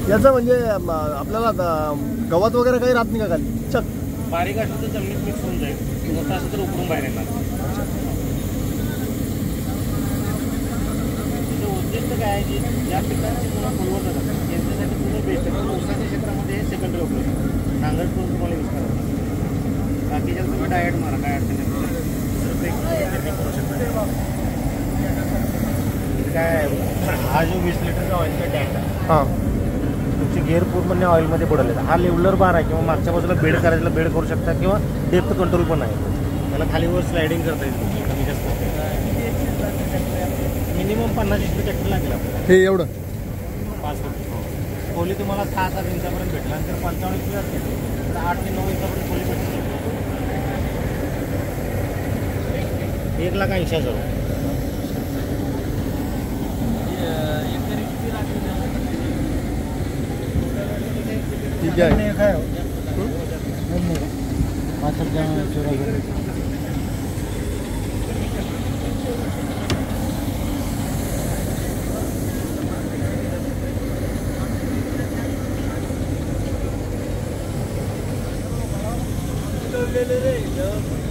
याचं म्हणजे आपल्याला गवत वगैरे काही राहत नाही का खाली? चक बारीक असलं तर जमिनीत मिक्स होऊन जाईल, मोठा असलं तर उकरून बाहेर येणार. उद्दिष्ट काय आहे की ज्या पिकांची पुन्हा फुलवत जातात त्यांच्यासाठी पुन्हा बेस्ट आहे. पण ऊसाच्या क्षेत्रामध्ये हे सेकंडरी उपयोग नांगर करून तुम्हाला यूज करावं. बाकीच्या तुम्ही डायट मारा, काय अडचण नाही. करू शकता. काय हा जो 20 लिटरचा ऑइलचा टँक आहे, हां, तुमचे गेअर पूर्ण ऑइलमध्ये बुडवले. हा लेवलर बार आहे किंवा मागच्या बाजूला बेड करायला बेड करू शकता किंवा डेप्थ कंट्रोल पण आहे. त्याला खालीवर स्लायडिंग करता येईल कमी जास्त. मिनिमम 50 HP ट्रॅक्टर लागेल आपल्याला. हे एवढं 5 फूट खोली तुम्हाला 6-7 इंचापर्यंत भेटला. नंतर 55 इंच असेल तर 8 ते 9 इंचापर्यंत खोली भेटते. 1,80,000 ठीक आहे. ले